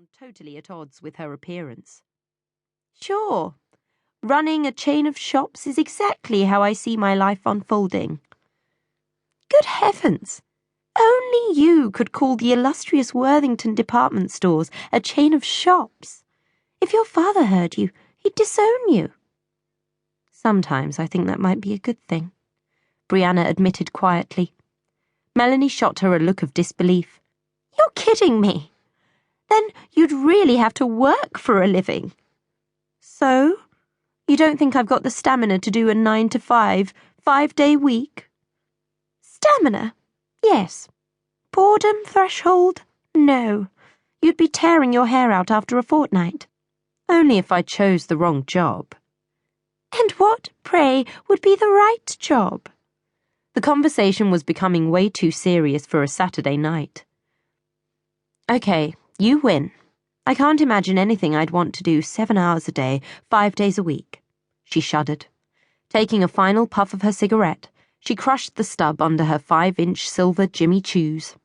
sound totally at odds with her appearance. Sure, running a chain of shops is exactly how I see my life unfolding. Good heavens! Only you could call the illustrious Worthington department stores a chain of shops. If your father heard you, he'd disown you. Sometimes I think that might be a good thing, Brianna admitted quietly. Melanie shot her a look of disbelief. You're kidding me. Then you'd really have to work for a living. So? You don't think I've got the stamina to do a 9 to 5, 5-day week? Stamina? Yes. Boredom threshold? No. You'd be tearing your hair out after a fortnight. Only if I chose the wrong job. And what, pray, would be the right job? The conversation was becoming way too serious for a Saturday night. Okay, you win. I can't imagine anything I'd want to do 7 hours a day, 5 days a week. She shuddered. Taking a final puff of her cigarette, she crushed the stub under her 5-inch silver Jimmy Choos.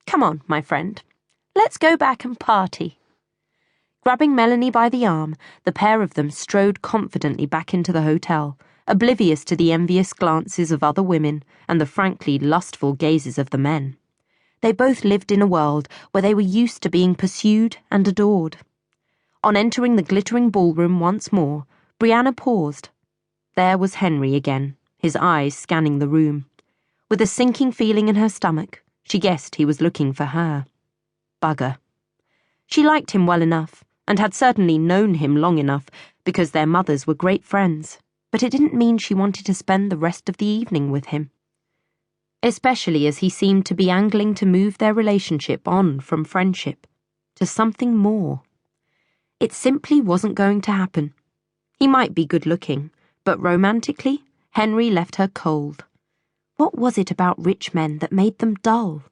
Come on, my friend. Let's go back and party. Grabbing Melanie by the arm, the pair of them strode confidently back into the hotel, oblivious to the envious glances of other women and the frankly lustful gazes of the men. They both lived in a world where they were used to being pursued and adored. On entering the glittering ballroom once more, Brianna paused. There was Henry again, his eyes scanning the room. With a sinking feeling in her stomach, she guessed he was looking for her. Bugger. She liked him well enough, and had certainly known him long enough, because their mothers were great friends, but it didn't mean she wanted to spend the rest of the evening with him. Especially as he seemed to be angling to move their relationship on from friendship to something more. It simply wasn't going to happen. He might be good-looking, but romantically, Henry left her cold. What was it about rich men that made them dull?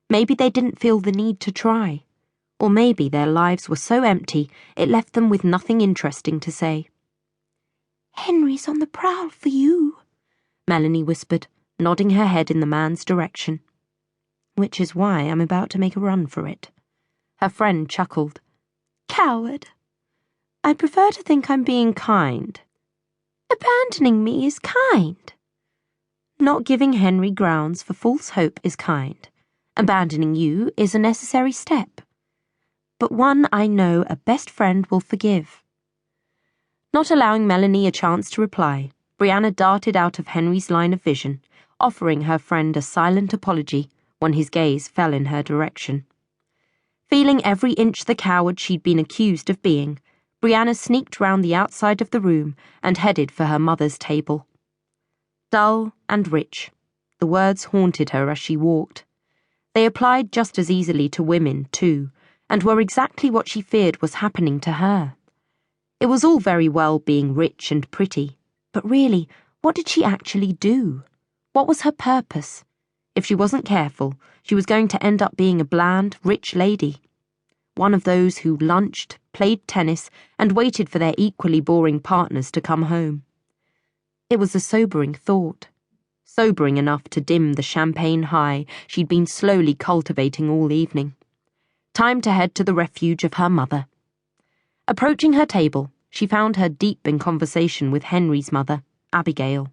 Maybe they didn't feel the need to try. Or maybe their lives were so empty it left them with nothing interesting to say. Henry's on the prowl for you, Melanie whispered, nodding her head in the man's direction. Which is why I'm about to make a run for it. Her friend chuckled. Coward. I prefer to think I'm being kind. Abandoning me is kind. Not giving Henry grounds for false hope is kind. Abandoning you is a necessary step. But one I know a best friend will forgive. Not allowing Melanie a chance to reply, Brianna darted out of Henry's line of vision, offering her friend a silent apology when his gaze fell in her direction. Feeling every inch the coward she'd been accused of being, Brianna sneaked round the outside of the room and headed for her mother's table. Dull and rich, the words haunted her as she walked. They applied just as easily to women, too, and were exactly what she feared was happening to her. It was all very well being rich and pretty, but really, what did she actually do? What was her purpose? If she wasn't careful, she was going to end up being a bland, rich lady. One of those who lunched, played tennis, and waited for their equally boring partners to come home. It was a sobering thought. Sobering enough to dim the champagne high she'd been slowly cultivating all evening. Time to head to the refuge of her mother. Approaching her table, she found her deep in conversation with Henry's mother, Abigail.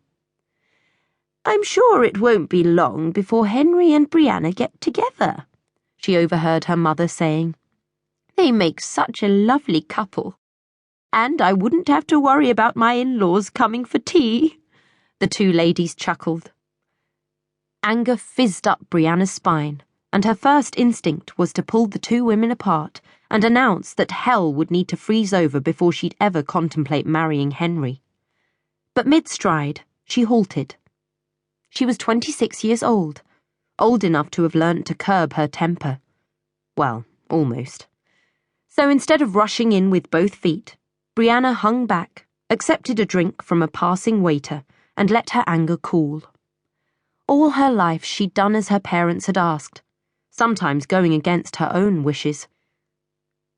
I'm sure it won't be long before Henry and Brianna get together, she overheard her mother saying. They make such a lovely couple. And I wouldn't have to worry about my in-laws coming for tea. The two ladies chuckled. Anger fizzed up Brianna's spine, and her first instinct was to pull the two women apart and announce that hell would need to freeze over before she'd ever contemplate marrying Henry. But mid-stride, she halted. She was 26 years old enough to have learnt to curb her temper. Well, almost. So instead of rushing in with both feet, Brianna hung back, accepted a drink from a passing waiter, and let her anger cool. All her life she'd done as her parents had asked, sometimes going against her own wishes.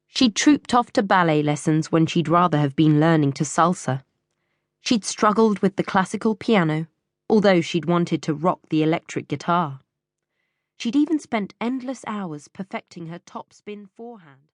She'd trooped off to ballet lessons when she'd rather have been learning to salsa. She'd struggled with the classical piano, although she'd wanted to rock the electric guitar. She'd even spent endless hours perfecting her topspin forehand.